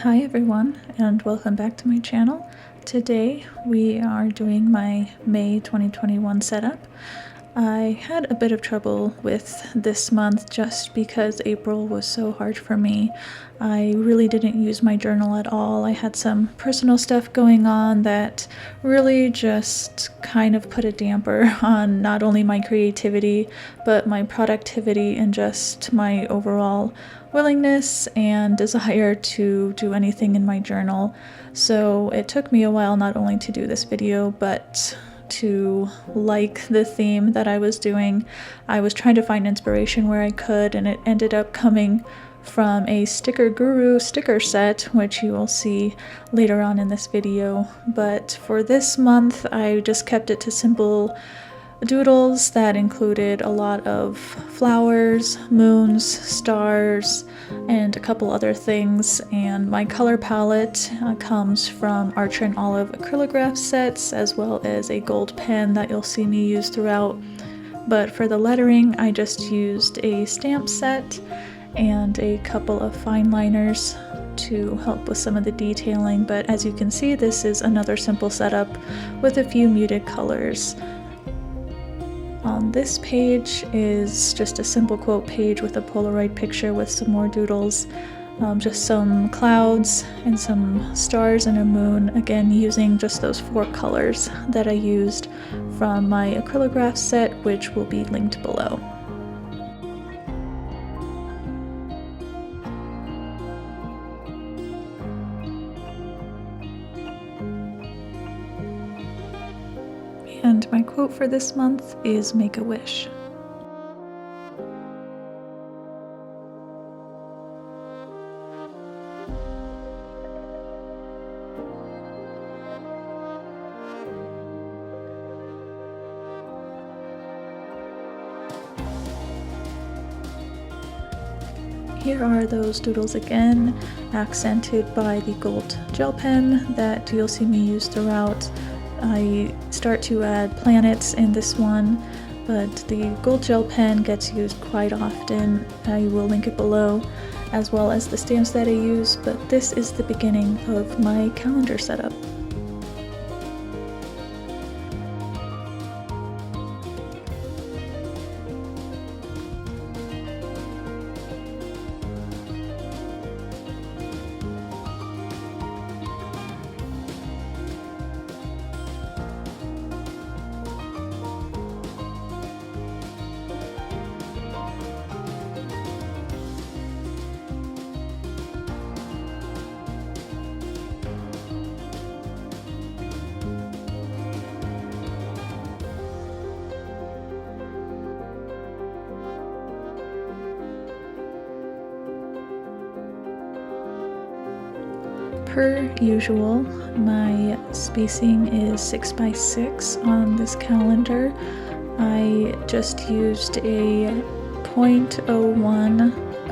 Hi everyone, and welcome back to my channel. Today we are doing my May 2021 setup. I had a bit of trouble with this month just because April was so hard for me. I really didn't use my journal at all. I had some personal stuff going on that really just kind of put a damper on not only my creativity, but my productivity and just my overall willingness and desire to do anything in my journal. So it took me a while not only to do this video, but to like the theme that I was doing. I was trying to find inspiration where I could, and it ended up coming from a Sticker Guru sticker set, which you will see later on in this video. But for this month, I just kept it to simple doodles that included a lot of flowers, moons, stars, and a couple other things. And my color palette comes from Archer and Olive Acrylograph sets, as well as a gold pen that you'll see me use throughout. But for the lettering, I just used a stamp set and a couple of fine liners to help with some of the detailing. But as you can see, this is another simple setup with a few muted colors. On this page is just a simple quote page with a Polaroid picture with some more doodles, just some clouds and some stars and a moon, again using just those 4 colors that I used from my Acrylograph set, which will be linked below. And my quote for this month is "Make a wish." Here are those doodles again, accented by the gold gel pen that you'll see me use throughout. I start to add planets in this one, but the gold gel pen gets used quite often. I will link it below, as well as the stamps that I use, but this is the beginning of my calendar setup. Per usual, my spacing is 6 by 6 on this calendar. I just used a 0.01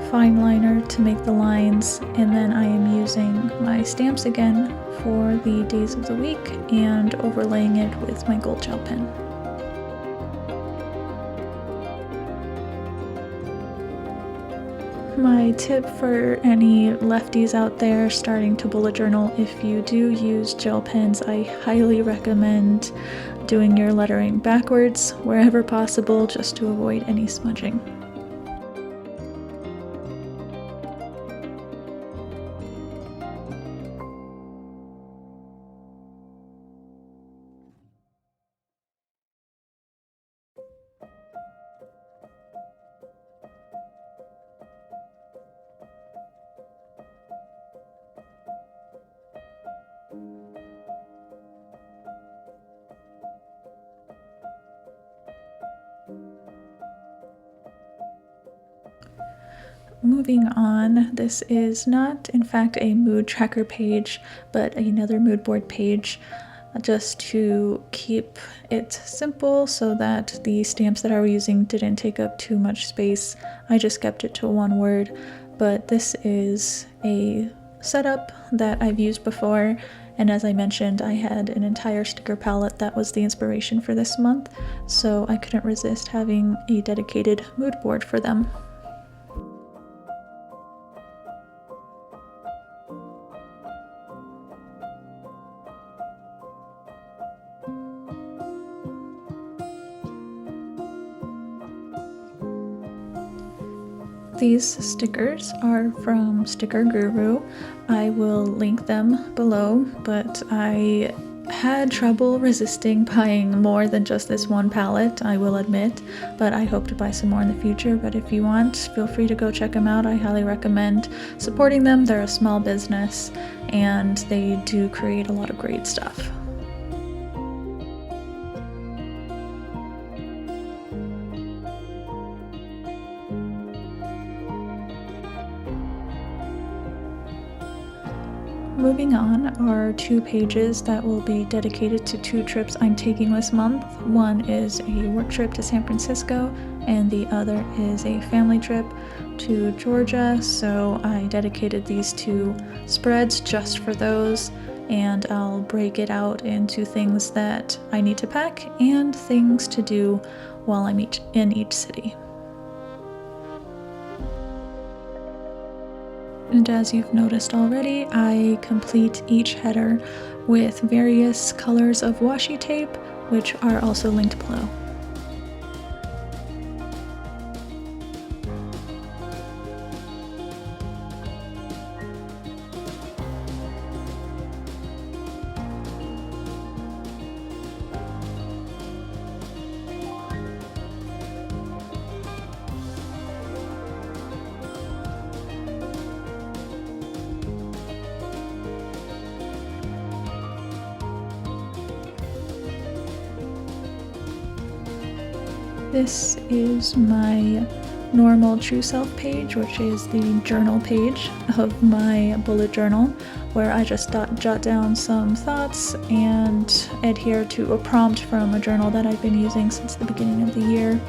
fine liner to make the lines, and then I am using my stamps again for the days of the week and overlaying it with my gold gel pen. My tip for any lefties out there starting to bullet journal: if you do use gel pens, I highly recommend doing your lettering backwards wherever possible, just to avoid any smudging. Moving on, this is not in fact a mood tracker page, but another mood board page, just to keep it simple so that the stamps that I was using didn't take up too much space. I just kept it to 1 word, but this is a setup that I've used before, and as I mentioned, I had an entire sticker palette that was the inspiration for this month, so I couldn't resist having a dedicated mood board for them. These stickers are from Sticker Guru. I will link them below, but I had trouble resisting buying more than just this one palette, I will admit, but I hope to buy some more in the future. But if you want, feel free to go check them out. I highly recommend supporting them. They're a small business and they do create a lot of great stuff. Moving on are 2 pages that will be dedicated to 2 trips I'm taking this month. One is a work trip to San Francisco and the other is a family trip to Georgia, so I dedicated these 2 spreads just for those, and I'll break it out into things that I need to pack and things to do while I'm in each city. And as you've noticed already, I complete each header with various colors of washi tape, which are also linked below. This is my normal true self page, which is the journal page of my bullet journal, where I just jot down some thoughts and adhere to a prompt from a journal that I've been using since the beginning of the year.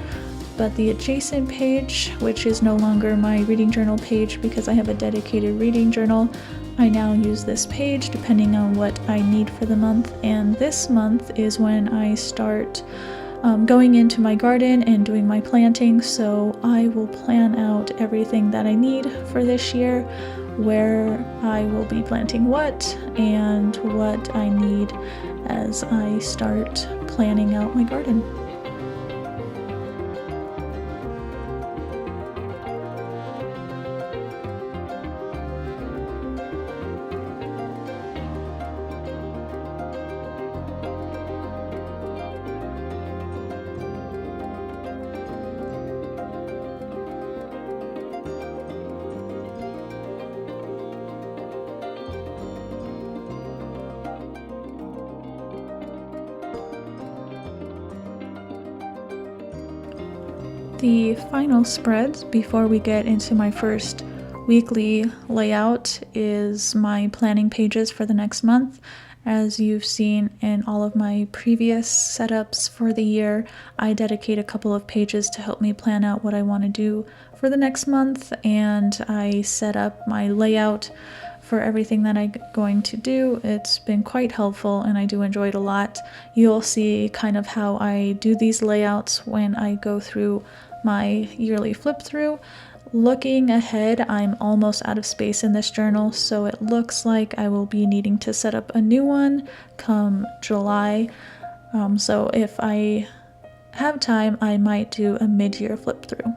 But the adjacent page, which is no longer my reading journal page because I have a dedicated reading journal, I now use this page depending on what I need for the month, and this month is when I start going into my garden and doing my planting, so I will plan out everything that I need for this year, where I will be planting what and what I need as I start planning out my garden. The final spreads before we get into my first weekly layout is my planning pages for the next month. As you've seen in all of my previous setups for the year, I dedicate a couple of pages to help me plan out what I want to do for the next month, and I set up my layout for everything that I'm going to do. It's been quite helpful and I do enjoy it a lot. You'll see kind of how I do these layouts when I go through my yearly flip through. Looking ahead, I'm almost out of space in this journal, so it looks like I will be needing to set up a new one come July. So if I have time, I might do a mid-year flip through.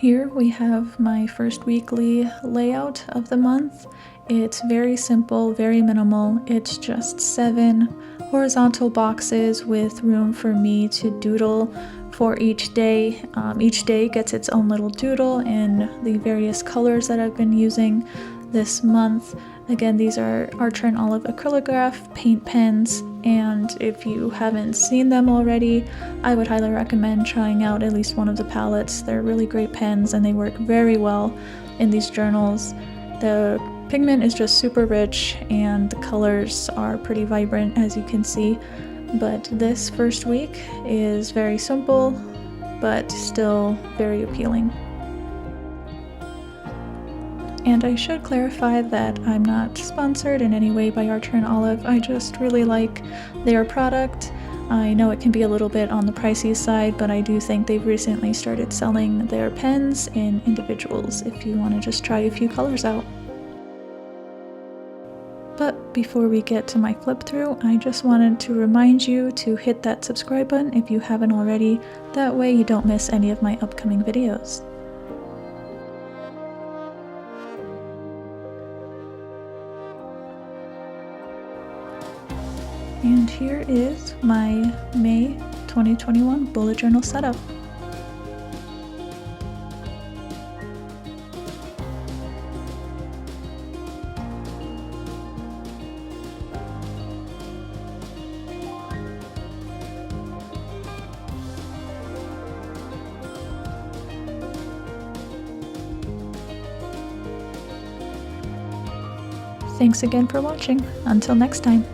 Here we have my first weekly layout of the month. It's very simple, very minimal. It's just 7 horizontal boxes with room for me to doodle for each day. Each day gets its own little doodle in the various colors that I've been using this month. Again, these are Archer and Olive Acrylograph paint pens, and if you haven't seen them already, I would highly recommend trying out at least one of the palettes. They're really great pens and they work very well in these journals. The pigment is just super rich and the colors are pretty vibrant, as you can see. But this first week is very simple, but still very appealing. And I should clarify that I'm not sponsored in any way by Archer and Olive. I just really like their product. I know it can be a little bit on the pricey side, but I do think they've recently started selling their pens in individuals if you want to just try a few colors out. But before we get to my flip through, I just wanted to remind you to hit that subscribe button if you haven't already. That way you don't miss any of my upcoming videos. And here is my May 2021 bullet journal setup. Thanks again for watching. Until next time.